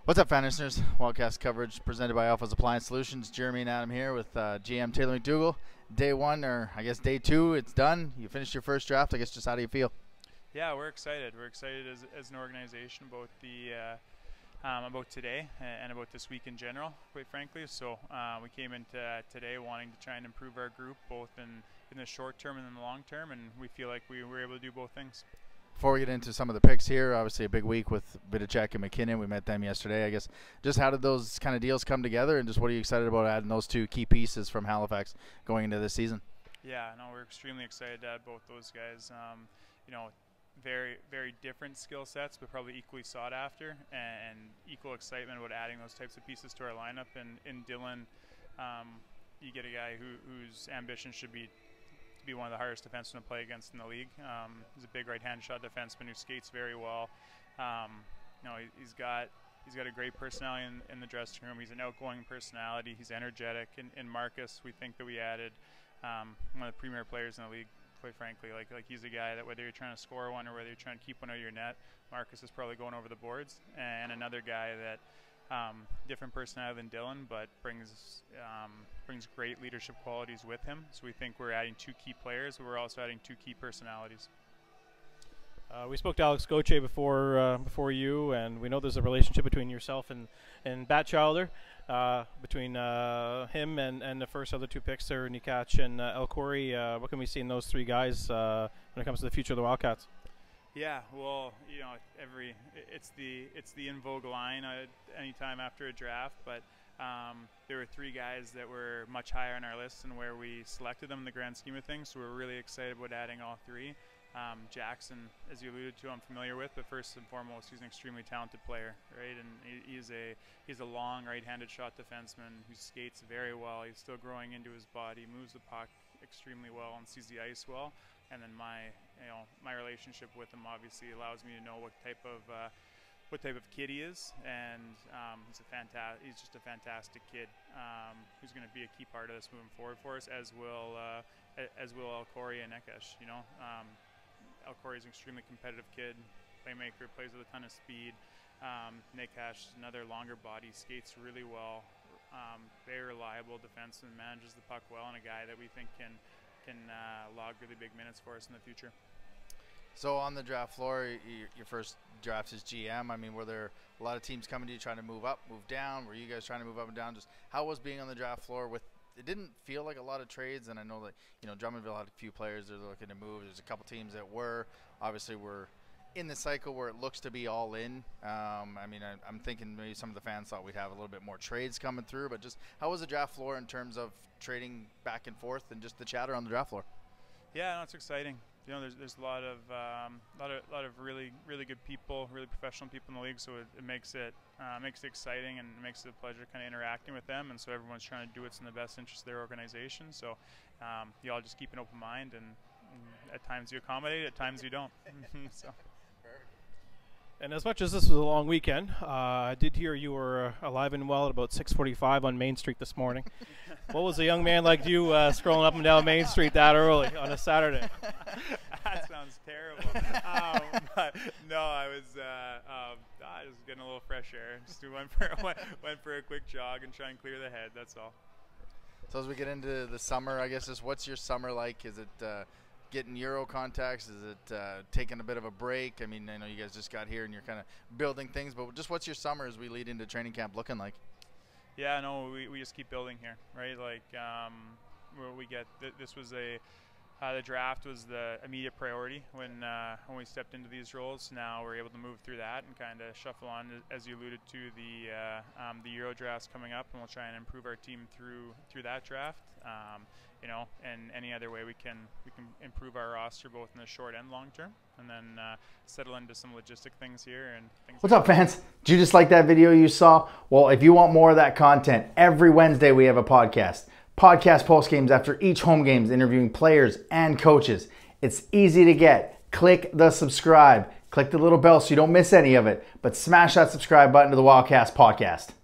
What's up, fan listeners? Wildcast coverage presented by Alpha's Appliance Solutions. Jeremy and Adam here with GM Taylor McDougall. Day one, or I guess day two, it's done. You finished your first draft. I guess just how do you feel? Yeah, we're excited. We're excited as an organization about about today and about this week in general, quite frankly. So we came into today wanting to try and improve our group both in the short term and in the long term, and we feel like we were able to do both things. Before we get into some of the picks here, obviously a big week with Vidicek and McKinnon. We met them yesterday. I guess just how did those kind of deals come together, and just what are you excited about adding those two key pieces from Halifax going into this season? Yeah, no, we're extremely excited to add both those guys. Very, very different skill sets, but probably equally sought after, and equal excitement about adding those types of pieces to our lineup. And in Dylan, you get a guy whose ambition should be to be one of the hardest defensemen to play against in the league. He's a big right-hand shot defenseman who skates very well. He's got a great personality in the dressing room. He's an outgoing personality. He's energetic. In Marcus, we think that we added one of the premier players in the league. Quite frankly, like he's a guy that whether you're trying to score one or whether you're trying to keep one out of your net, Marcus is probably going over the boards. And another guy that different personality than Dylan, but brings great leadership qualities with him. So we think we're adding two key players, but we're also adding two key personalities. We spoke to Alex Gauthier before you, and we know there's a relationship between yourself and Batchelder, between him and the first other two picks there, Nikac and El Khoury. What can we see in those three guys when it comes to the future of the Wildcats? Yeah, well, it's the in vogue line anytime after a draft, but there were three guys that were much higher on our list and where we selected them in the grand scheme of things. So we're really excited about adding all three. Jackson, as you alluded to, I'm familiar with, but first and foremost, he's an extremely talented player, right? And he's a long right-handed shot defenseman who skates very well. He's still growing into his body, moves the puck extremely well, and sees the ice well. And then my relationship with him obviously allows me to know what type of kid he is, and he's just a fantastic kid who's going to be a key part of this moving forward for us, as will El Khoury and Nikac. El Khoury is an extremely competitive kid, playmaker, plays with a ton of speed. Nikac, another longer body, skates really well, very reliable defenseman, manages the puck well, and a guy that we think can log really big minutes for us in the future. So on the draft floor, your first draft as GM. I mean, were there a lot of teams coming to you trying to move up, move down? Were you guys trying to move up and down? Just how was being on the draft floor with? It didn't feel like a lot of trades, and I know that Drummondville had a few players they're looking to move. There's a couple teams that were in the cycle where it looks to be all in. I'm thinking maybe some of the fans thought we'd have a little bit more trades coming through, but just how was the draft floor in terms of trading back and forth and just the chatter on the draft floor? Yeah, no, it's exciting. There's a lot of really good people, really professional people in the league, so it makes it exciting, and it makes it a pleasure kind of interacting with them, and so everyone's trying to do what's in the best interest of their organization. So you all just keep an open mind, and at times you accommodate, at times you don't. So. And as much as this was a long weekend, I did hear you were alive and well at about 6:45 on Main Street this morning. What was a young man like you scrolling up and down Main Street that early on a Saturday? That sounds terrible. But no, I was getting a little fresh air. Just went for a quick jog and try and clear the head. That's all. So as we get into the summer, I guess what's your summer like? Is it getting Euro contacts? Is it taking a bit of a break? I mean, I know you guys just got here and you're kind of building things, but just what's your summer as we lead into training camp looking like? Yeah, no, we just keep building here, right? Like, we get this was the draft was the immediate priority when we stepped into these roles. Now we're able to move through that and kind of shuffle on, as you alluded to, the Euro drafts coming up, and we'll try and improve our team through that draft. And any other way we can improve our roster both in the short and long term, and then settle into some logistic things here and things. What's up, fans? Did you just like that video you saw? Well, if you want more of that content, every Wednesday we have a podcast post games after each home games, interviewing players and coaches. It's easy to get. Click the subscribe, click the little bell so you don't miss any of it, but smash that subscribe button to the Wildcast podcast.